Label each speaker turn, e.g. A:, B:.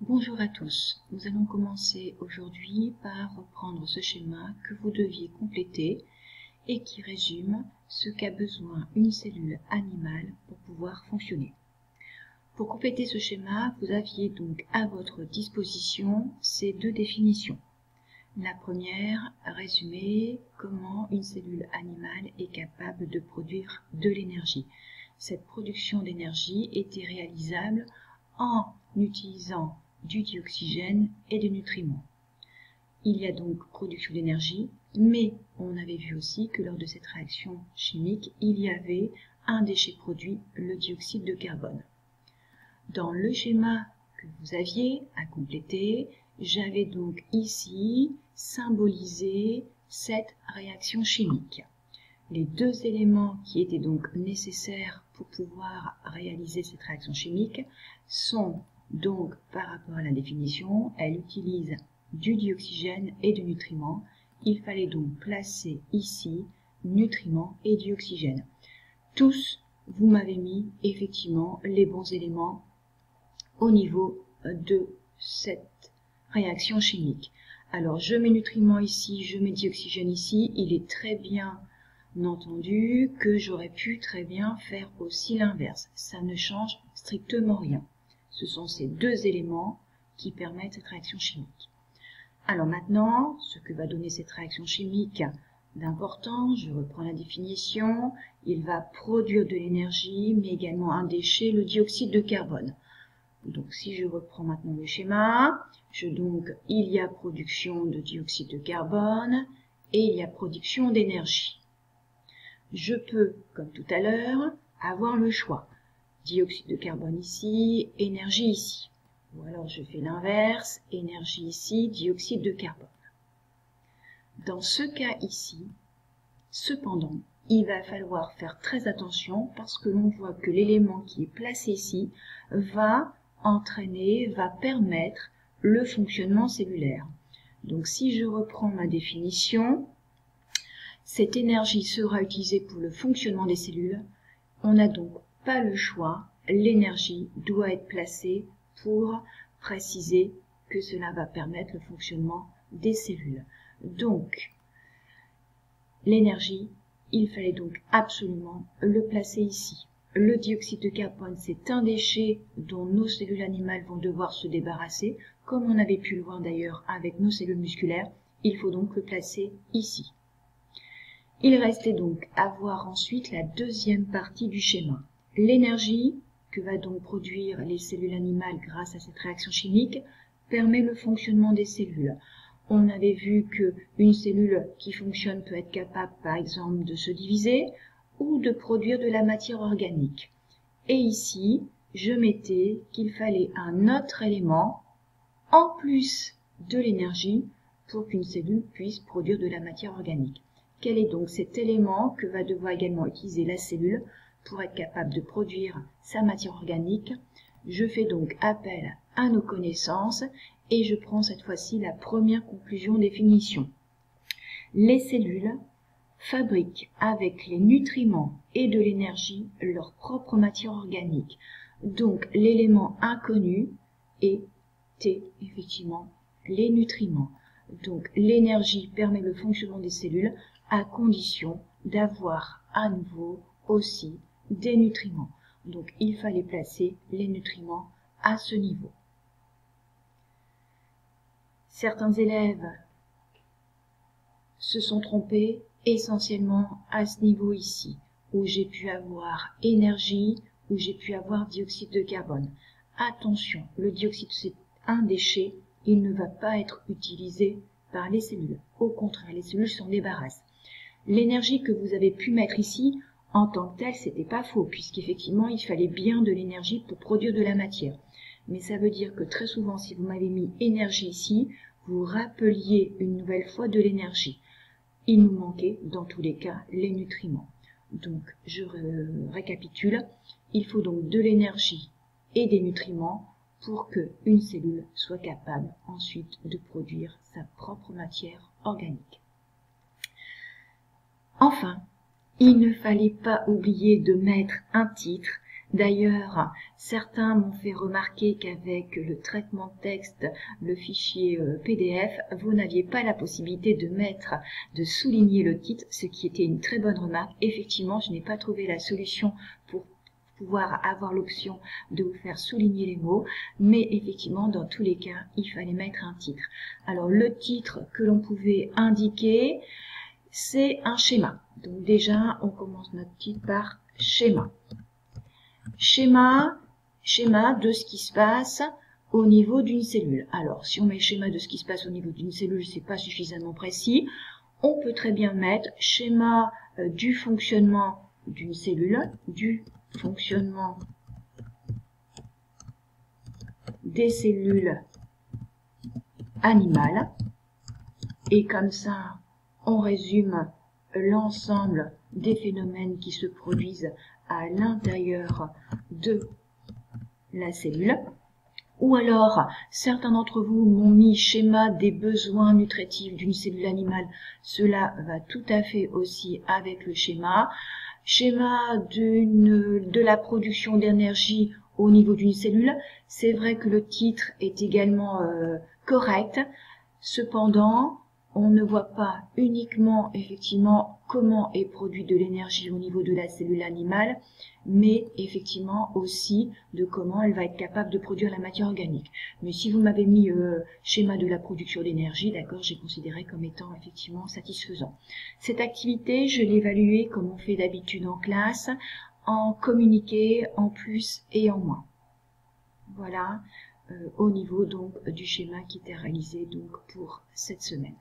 A: Bonjour à tous, nous allons commencer aujourd'hui par reprendre ce schéma que vous deviez compléter et qui résume ce qu'a besoin une cellule animale pour pouvoir fonctionner. Pour compléter ce schéma, vous aviez donc à votre disposition ces deux définitions. La première résumait comment une cellule animale est capable de produire de l'énergie. Cette production d'énergie était réalisable en utilisant du dioxygène et des nutriments. Il y a donc production d'énergie, mais on avait vu aussi que lors de cette réaction chimique, il y avait un déchet produit, le dioxyde de carbone. Dans le schéma que vous aviez à compléter, j'avais donc ici symbolisé cette réaction chimique. Les deux éléments qui étaient donc nécessaires pour pouvoir réaliser cette réaction chimique sont donc, par rapport à la définition, elle utilise du dioxygène et du nutriment. Il fallait donc placer ici nutriments et dioxygène. Tous, vous m'avez mis effectivement les bons éléments au niveau de cette réaction chimique. Alors, je mets nutriments ici, je mets dioxygène ici. Il est très bien entendu que j'aurais pu très bien faire aussi l'inverse. Ça ne change strictement rien. Ce sont ces deux éléments qui permettent cette réaction chimique. Alors maintenant, ce que va donner cette réaction chimique d'important, je reprends la définition, il va produire de l'énergie, mais également un déchet, le dioxyde de carbone. Donc si je reprends maintenant le schéma, il y a production de dioxyde de carbone et il y a production d'énergie. Je peux, comme tout à l'heure, avoir le choix. Dioxyde de carbone ici, énergie ici. Ou alors je fais l'inverse, énergie ici, dioxyde de carbone. Dans ce cas ici, cependant, il va falloir faire très attention parce que l'on voit que l'élément qui est placé ici va permettre le fonctionnement cellulaire. Donc si je reprends ma définition, cette énergie sera utilisée pour le fonctionnement des cellules. On n'a donc pas le choix, l'énergie doit être placée pour préciser que cela va permettre le fonctionnement des cellules. Donc, l'énergie, il fallait donc absolument le placer ici. Le dioxyde de carbone, c'est un déchet dont nos cellules animales vont devoir se débarrasser, comme on avait pu le voir d'ailleurs avec nos cellules musculaires. Il faut donc le placer ici. Il restait donc à voir ensuite la deuxième partie du schéma. L'énergie que va donc produire les cellules animales grâce à cette réaction chimique permet le fonctionnement des cellules. On avait vu qu'une cellule qui fonctionne peut être capable par exemple de se diviser ou de produire de la matière organique. Et ici, je mettais qu'il fallait un autre élément en plus de l'énergie pour qu'une cellule puisse produire de la matière organique. Quel est donc cet élément que va devoir également utiliser la cellule pour être capable de produire sa matière organique? Je fais donc appel à nos connaissances et je prends cette fois-ci la première conclusion définition. Les cellules fabriquent avec les nutriments et de l'énergie leur propre matière organique. Donc l'élément inconnu était effectivement les nutriments. Donc l'énergie permet le fonctionnement des cellules à condition d'avoir à nouveau aussi des nutriments. Donc il fallait placer les nutriments à ce niveau. Certains élèves se sont trompés essentiellement à ce niveau ici, où j'ai pu avoir énergie, où j'ai pu avoir dioxyde de carbone. Attention, le dioxyde c'est un déchet, il ne va pas être utilisé par les cellules. Au contraire, les cellules s'en débarrassent. L'énergie que vous avez pu mettre ici, en tant que telle, c'était pas faux, puisqu'effectivement, il fallait bien de l'énergie pour produire de la matière. Mais ça veut dire que très souvent, si vous m'avez mis énergie ici, vous rappeliez une nouvelle fois de l'énergie. Il nous manquait, dans tous les cas, les nutriments. Donc, je récapitule. Il faut donc de l'énergie et des nutriments pour qu'une cellule soit capable ensuite de produire sa propre matière organique. Enfin, il ne fallait pas oublier de mettre un titre D'ailleurs, certains m'ont fait remarquer qu'avec le traitement de texte, le fichier PDF, vous n'aviez pas la possibilité de souligner le titre, ce qui était une très bonne remarque. Effectivement, je n'ai pas trouvé la solution pour pouvoir avoir l'option de vous faire souligner les mots, mais effectivement, dans tous les cas, il fallait mettre un titre. Alors, le titre que l'on pouvait indiquer, c'est un schéma. Donc déjà, on commence notre titre par schéma. Schéma de ce qui se passe au niveau d'une cellule. Alors, si on met schéma de ce qui se passe au niveau d'une cellule, c'est pas suffisamment précis. On peut très bien mettre schéma du fonctionnement d'une cellule, du fonctionnement des cellules animales. Et comme ça, on résume l'ensemble des phénomènes qui se produisent à l'intérieur de la cellule. Ou alors, certains d'entre vous m'ont mis schéma des besoins nutritifs d'une cellule animale. Cela va tout à fait aussi avec le schéma. Schéma de la production d'énergie au niveau d'une cellule. C'est vrai que le titre est également correct. Cependant, on ne voit pas uniquement effectivement comment est produite de l'énergie au niveau de la cellule animale, mais effectivement aussi de comment elle va être capable de produire la matière organique. Mais si vous m'avez mis schéma de la production d'énergie, d'accord, j'ai considéré comme étant effectivement satisfaisant. Cette activité, je l'ai évaluée comme on fait d'habitude en classe, en communiqué, en plus et en moins. Voilà. Au niveau donc du schéma qui était réalisé donc pour cette semaine.